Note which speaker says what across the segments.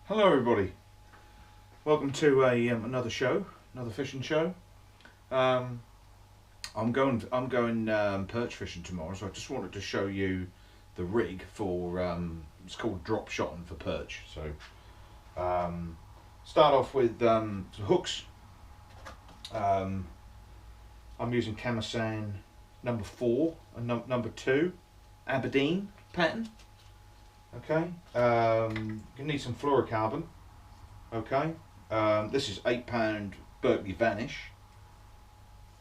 Speaker 1: Hello everybody, welcome to another show, another fishing show. Um, I'm going perch fishing tomorrow, so I just wanted to show you the rig for it's called drop shotting for perch. So start off with some hooks. I'm using Camasan number 4 and number 2 Aberdeen pattern. Okay, you need some fluorocarbon. Okay, this is £8 Berkeley Vanish,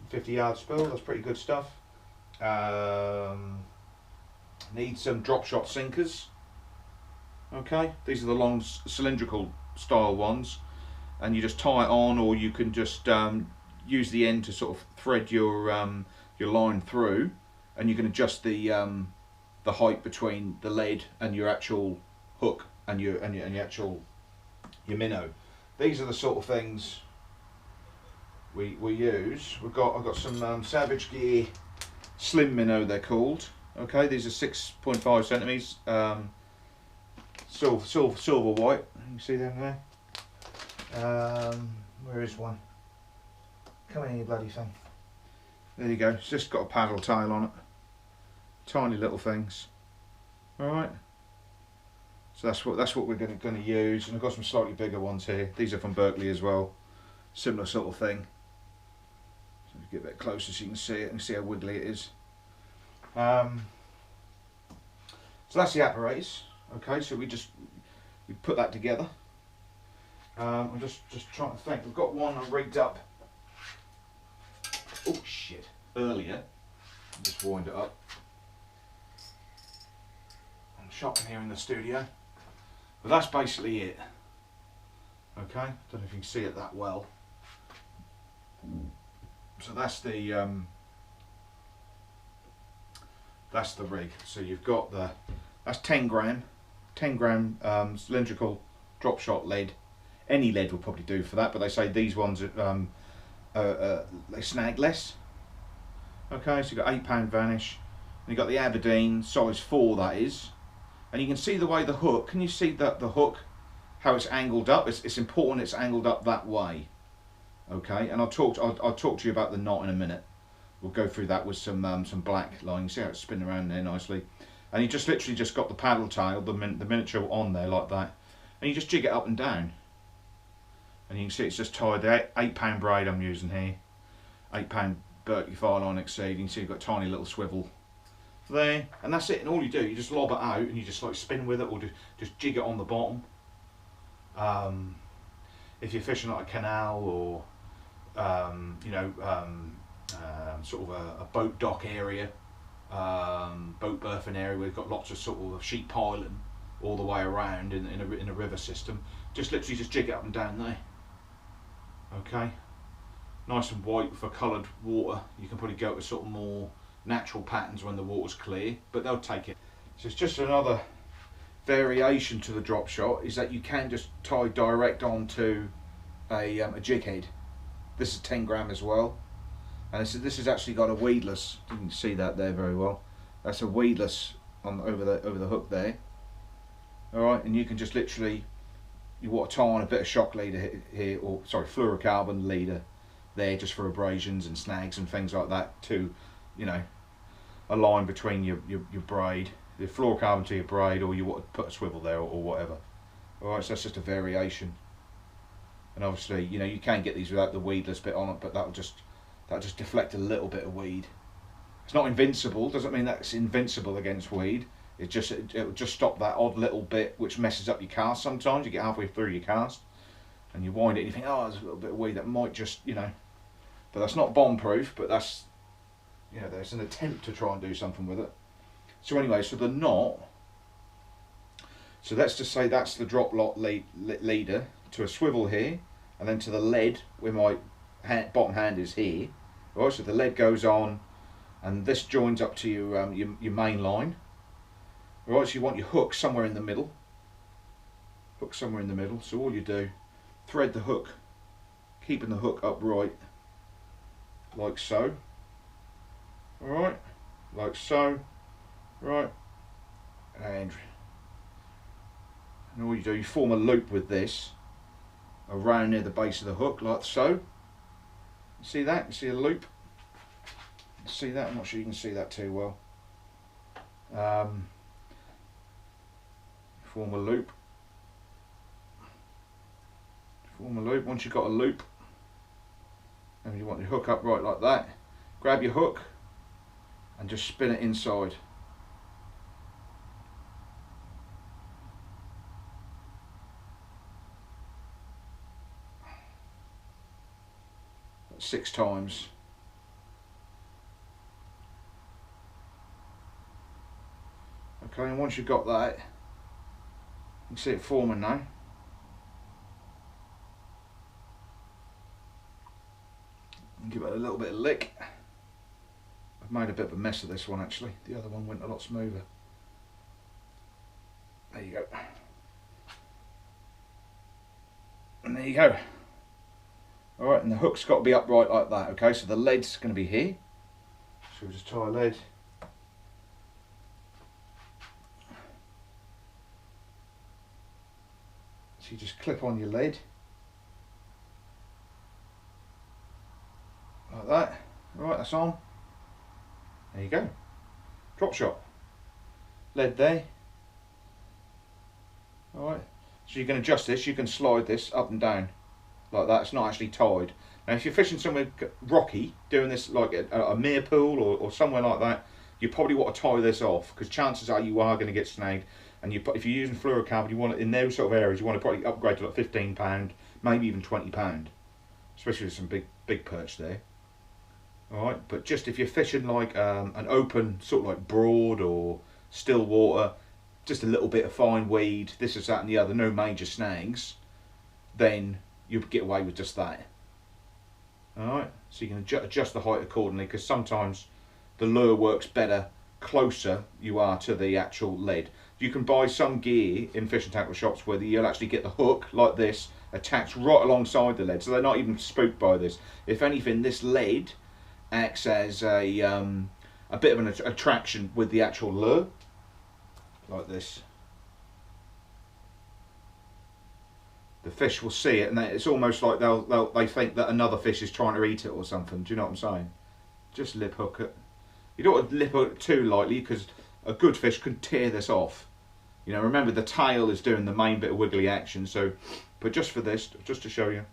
Speaker 1: 50-yard spill. That's pretty good stuff. Need some drop shot sinkers. Okay, these are the long cylindrical style ones, and you just tie it on, or you can just use the end to sort of thread your line through, and you can adjust the height between the lead and your actual hook and your actual minnow. These are the sort of things we use. I've got some Savage Gear Slim Minnow, they're called. Okay, these are 6.5 centimeters, silver white. You can see them there. Where is one? Come in here, bloody thing. There you go. It's just got a paddle tail on it. Tiny little things. All right. So that's what we're going to use, and I've got some slightly bigger ones here. These are from Berkeley as well, similar sort of thing. So get a bit closer so you can see it and see how wiggly it is. So that's the apparatus. Okay, so we put that together. I'm just trying to think. We've got one I rigged up. Oh shit! Earlier, just wind it up. I'm shopping here in the studio. But that's basically it. Okay, don't know if you can see it that well. So that's the rig. So you've got that's 10 gram cylindrical drop shot lead. Any lead will probably do for that, but they say these ones they snag less. Okay, so you've got £8 Vanish, and you've got the Aberdeen size 4, that is. And you can see the way the hook, can you see that the hook, how it's angled up? It's important it's angled up that way. Okay, and I'll talk to you about the knot in a minute. We'll go through that with some black line. See how it's spinning around there nicely. And you just literally just got the paddle tail, the miniature on there like that. And you just jig it up and down. And you can see it's just tied there. £8 braid I'm using here. £8 Berkeley file line exceed. You can see you've got a tiny little swivel there, and that's it. And all you do, you just lob it out and you just like spin with it, or just jig it on the bottom. If you're fishing like a canal, or sort of a boat dock area, boat berthing area where you've got lots of sort of sheep piling all the way around in a river system, just literally just jig it up and down there. Okay, nice and white for coloured water. You can probably go to sort of more natural patterns when the water's clear, but they'll take it. So it's just another variation to the drop shot, is that you can just tie direct onto a jig head. This is 10 gram as well, and this has actually got a weedless. You can see that there very well. That's a weedless over the hook there. All right, and you can just literally, you want to tie on a bit of shock leader here, or sorry, fluorocarbon leader there, just for abrasions and snags and things like that, to, you know, a line between your braid, the fluorocarbon to your braid, or you want to put a swivel there, or whatever. Alright, so that's just a variation. And obviously, you know, you can get these without the weedless bit on it, but that'll just deflect a little bit of weed. It's not invincible, doesn't mean that's invincible against weed. It'll just stop that odd little bit which messes up your cast sometimes. You get halfway through your cast and you wind it and you think, oh, there's a little bit of weed that might just, you know, but that's not bomb proof, but that's, you know, there's an attempt to try and do something with it. So anyway, so the knot, so let's just say that's the drop lot leader to a swivel here, and then to the lead where my bottom hand is here. Right, so the lead goes on, and this joins up to your main line. Right, so you want your hook somewhere in the middle. Hook somewhere in the middle. So all you do, thread the hook, keeping the hook upright, like so. Alright, like so. Right, and And all you do, you form a loop with this around near the base of the hook, like so. You see that? You see a loop? You see that? I'm not sure you can see that too well. Form a loop. Form a loop. Once you've got a loop, and you want your hook up right like that, grab your hook and just spin it inside. That's 6 times. Okay, and once you've got that, you can see it forming now. And give it a little bit of lick. I've made a bit of a mess of this one actually. The other one went a lot smoother. There you go. And there you go. Alright, and the hook's got to be upright like that, okay? So the lead's going to be here. So we'll just tie a lead. So you just clip on your lead. Like that. Alright, that's on. There you go. Drop shot. Lead there. Alright. So you can adjust this, you can slide this up and down. Like that, it's not actually tied. Now if you're fishing somewhere rocky, doing this like a mere pool or somewhere like that, you probably want to tie this off, because chances are you are going to get snagged. And if you're using fluorocarbon, you want it in those sort of areas, you want to probably upgrade to like £15, maybe even £20, especially with some big perch there. Alright, but just if you're fishing like an open sort of like broad or still water, just a little bit of fine weed, this is that and the other, no major snags, then you get away with just that. Alright, so you can adjust the height accordingly, because sometimes the lure works better closer you are to the actual lead. You can buy some gear in fishing tackle shops where you'll actually get the hook like this attached right alongside the lead, so they're not even spooked by this. If anything, this lead acts as a bit of an attraction with the actual lure, like this. The fish will see it, and it's almost like they think that another fish is trying to eat it or something. Do you know what I'm saying? Just lip hook it. You don't want to lip hook it too lightly, because a good fish can tear this off. You know, remember the tail is doing the main bit of wiggly action. So, but just for this, just to show you.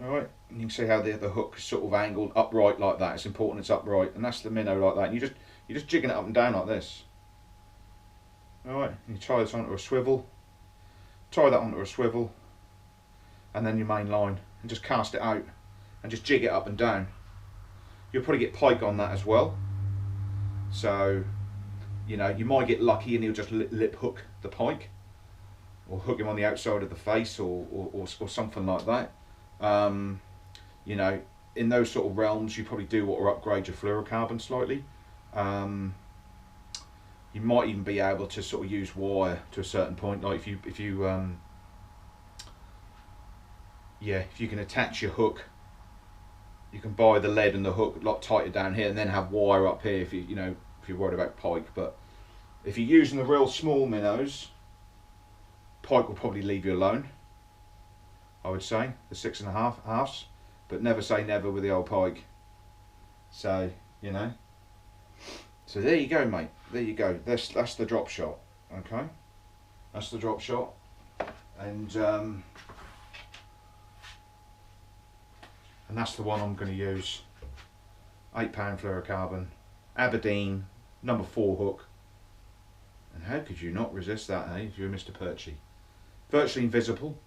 Speaker 1: All right, and you can see how the hook is sort of angled upright like that. It's important it's upright, and that's the minnow like that. And you're just jigging it up and down like this. All right, and you tie this onto a swivel. Tie that onto a swivel, and then your main line, and just cast it out, and just jig it up and down. You'll probably get pike on that as well. So, you know, you might get lucky and he'll just lip hook the pike, or hook him on the outside of the face, or something like that. You know, in those sort of realms, you probably do want to upgrade your fluorocarbon slightly. You might even be able to sort of use wire to a certain point. Like if you can attach your hook, you can buy the lead and the hook a lot tighter down here, and then have wire up here if if you're worried about pike. But if you're using the real small minnows, pike will probably leave you alone, I would say, the 6.5 halves, but never say never with the old pike. So, you know. So there you go, mate. There you go. That's the drop shot. Okay, that's the drop shot, and that's the one I'm going to use. £8 fluorocarbon, Aberdeen, number 4 hook. And how could you not resist that, eh? If you're Mr. Perchy. Virtually invisible.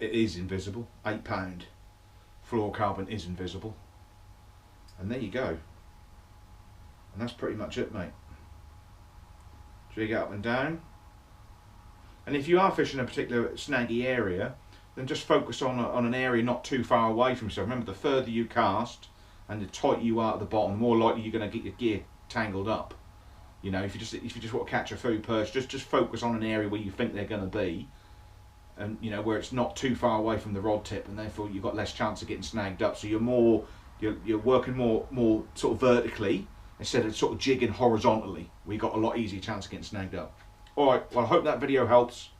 Speaker 1: It is invisible. £8 fluorocarbon is invisible. And there you go. And that's pretty much it, mate. Jig it up and down. And if you are fishing a particular snaggy area, then just focus on an area not too far away from yourself. Remember, the further you cast and the tighter you are at the bottom, the more likely you're going to get your gear tangled up. You know, if you just want to catch a food perch, just focus on an area where you think they're going to be, and you know, where it's not too far away from the rod tip, and therefore you've got less chance of getting snagged up. So you're working more sort of vertically instead of sort of jigging horizontally, where you got a lot easier chance of getting snagged up. Alright, well I hope that video helps.